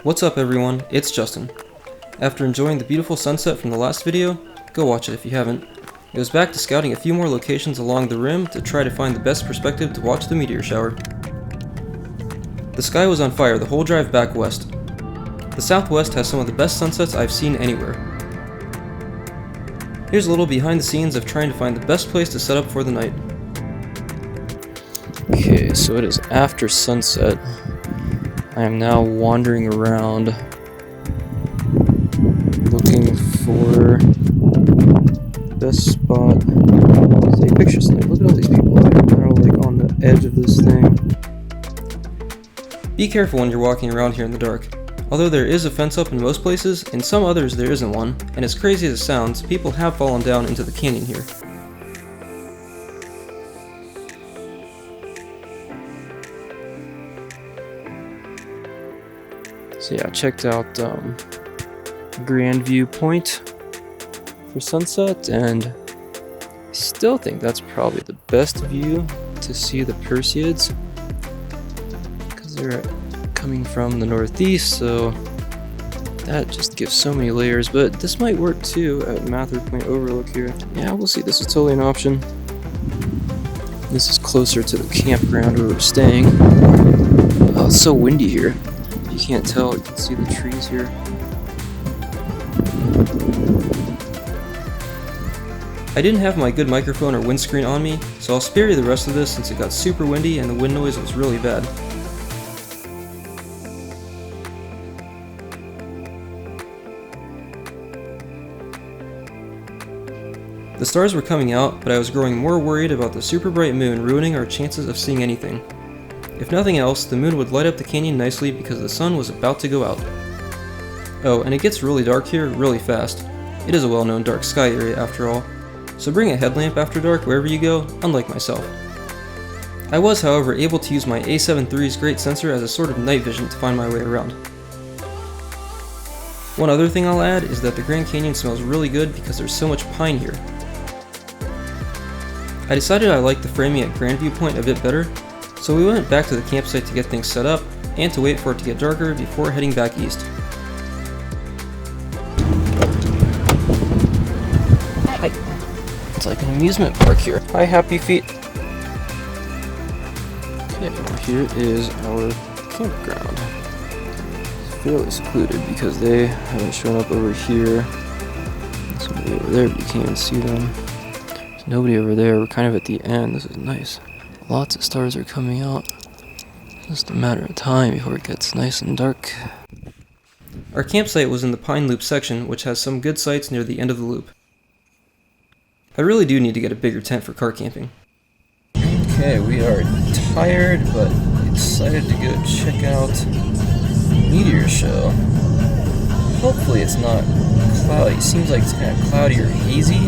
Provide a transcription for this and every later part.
What's up everyone, it's Justin. After enjoying the beautiful sunset from the last video, go watch it if you haven't. I was back to scouting a few more locations along the rim to try to find the best perspective to watch the meteor shower. The sky was on fire the whole drive back west. The southwest has some of the best sunsets I've seen anywhere. Here's a little behind the scenes of trying to find the best place to set up for the night. Okay, so it is after sunset. I am now wandering around looking for the best spot to take pictures tonight. Look at all these people there. They're all like on the edge of this thing. Be careful when you're walking around here in the dark. Although there is a fence up in most places, in some others there isn't one, and as crazy as it sounds, people have fallen down into the canyon here. So yeah, I checked out Grand View Point for sunset, and I still think that's probably the best view to see the Perseids, because they're coming from the northeast, so that just gives so many layers. But this might work too at Mather Point Overlook here. Yeah, we'll see. This is totally an option. This is closer to the campground where we're staying. Oh, it's so windy here. You can't tell, you can see the trees here. I didn't have my good microphone or windscreen on me, so I'll spare you the rest of this since it got super windy and the wind noise was really bad. The stars were coming out, but I was growing more worried about the super bright moon ruining our chances of seeing anything. If nothing else, the moon would light up the canyon nicely because the sun was about to go out. Oh, and it gets really dark here really fast. It is a well-known dark sky area after all, so bring a headlamp after dark wherever you go, unlike myself. I was, however, able to use my A7 III's great sensor as a sort of night vision to find my way around. One other thing I'll add is that the Grand Canyon smells really good because there's so much pine here. I decided I liked the framing at Grandview Point a bit better, so we went back to the campsite to get things set up, and to wait for it to get darker before heading back east. Hi. It's like an amusement park here. Hi, Happy Feet. Okay, well, here is our campground. It's fairly secluded because they haven't shown up over here. There's somebody over there, but you can't even see them. There's nobody over there. We're kind of at the end. This is nice. Lots of stars are coming out. Just a matter of time before it gets nice and dark. Our campsite was in the Pine Loop section, which has some good sites near the end of the loop. I really do need to get a bigger tent for car camping. Okay, we are tired but excited to go check out the meteor show. Hopefully it's not cloudy. It seems like it's kind of cloudy or hazy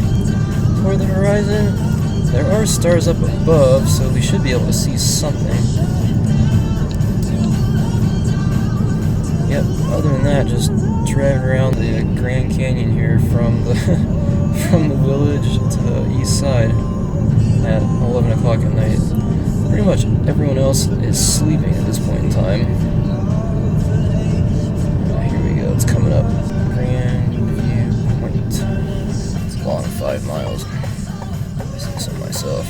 toward the horizon. There are stars up above, so we should be able to see something. Yep, other than that, just driving around the Grand Canyon here from the from the village to the east side at 11 o'clock at night. Pretty much everyone else is sleeping at this point in time. Here we go, it's coming up. Grand View Point. It's a long 5 miles. Myself.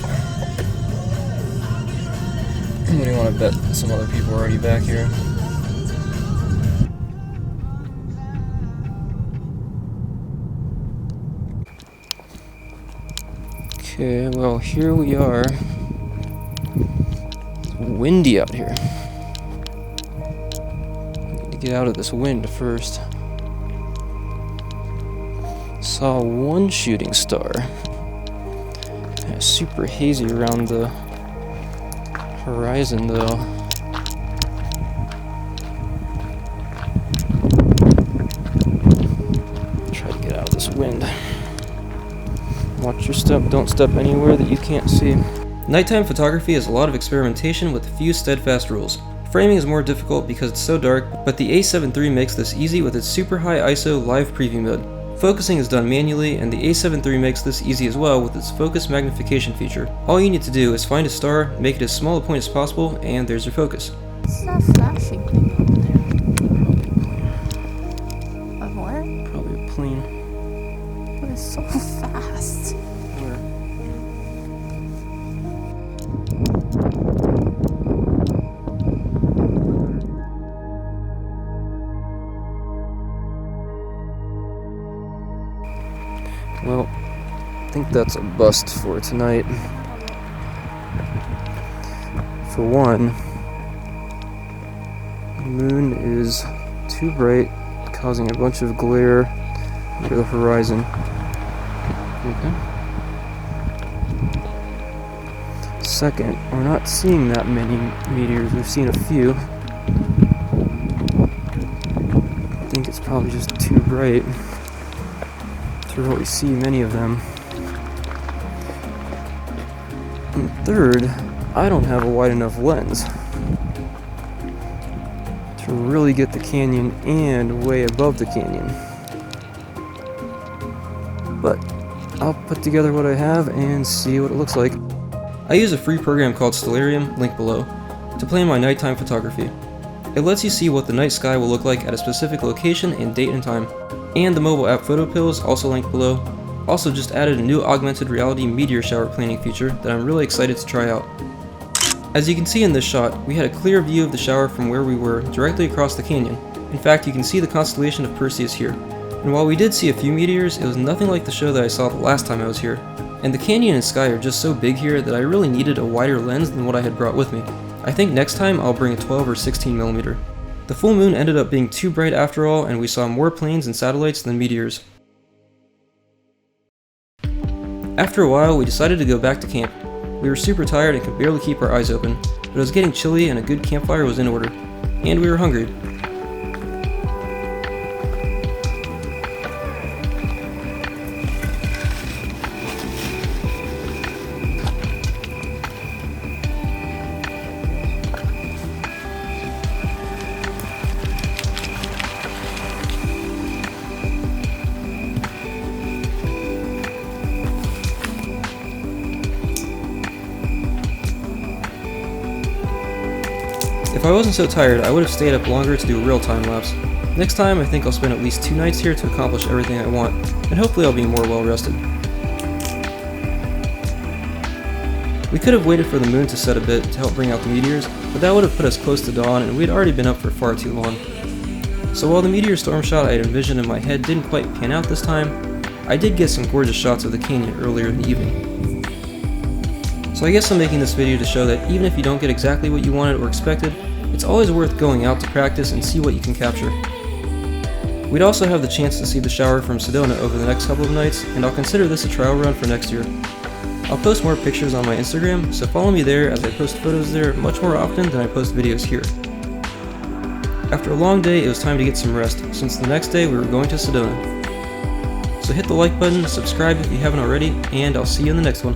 What do you want to bet some other people are already back here? Okay, well here we are. It's windy out here. I need to get out of this wind first. Saw one shooting star. Super hazy around the horizon though. Try to get out of this wind. Watch your step, don't step anywhere that you can't see. Nighttime photography is a lot of experimentation with a few steadfast rules. Framing is more difficult because it's so dark, but the A7 III makes this easy with its super high ISO live preview mode. Focusing is done manually, and the A7 III makes this easy as well with its focus magnification feature. All you need to do is find a star, make it as small a point as possible, and there's your focus. It's not flashing thing over there. so fast. Where? Well, I think that's a bust for tonight. For one, the moon is too bright, causing a bunch of glare near the horizon. Okay. Second, we're not seeing that many meteors. We've seen a few. I think it's probably just too bright to really see many of them. And third, I don't have a wide enough lens to really get the canyon and way above the canyon. But I'll put together what I have and see what it looks like. I use a free program called Stellarium, link below, to plan my nighttime photography. It lets you see what the night sky will look like at a specific location and date and time. And the mobile app PhotoPills, also linked below, also just added a new augmented reality meteor shower planning feature that I'm really excited to try out. As you can see in this shot, we had a clear view of the shower from where we were, directly across the canyon. In fact, you can see the constellation of Perseids here. And while we did see a few meteors, it was nothing like the show that I saw the last time I was here. And the canyon and sky are just so big here that I really needed a wider lens than what I had brought with me. I think next time I'll bring a 12 or 16mm. The full moon ended up being too bright after all, and we saw more planes and satellites than meteors. After a while, we decided to go back to camp. We were super tired and could barely keep our eyes open, but it was getting chilly and a good campfire was in order. And we were hungry. If I wasn't so tired, I would have stayed up longer to do a real time lapse. Next time, I think I'll spend at least 2 nights here to accomplish everything I want, and hopefully I'll be more well rested. We could have waited for the moon to set a bit to help bring out the meteors, but that would have put us close to dawn and we'd already been up for far too long. So while the meteor storm shot I had envisioned in my head didn't quite pan out this time, I did get some gorgeous shots of the canyon earlier in the evening. So I guess I'm making this video to show that even if you don't get exactly what you wanted or expected, it's always worth going out to practice and see what you can capture. We'd also have the chance to see the shower from Sedona over the next couple of nights, and I'll consider this a trial run for next year. I'll post more pictures on my Instagram, so follow me there as I post photos there much more often than I post videos here. After a long day, it was time to get some rest, since the next day we were going to Sedona. So hit the like button, subscribe if you haven't already, and I'll see you in the next one.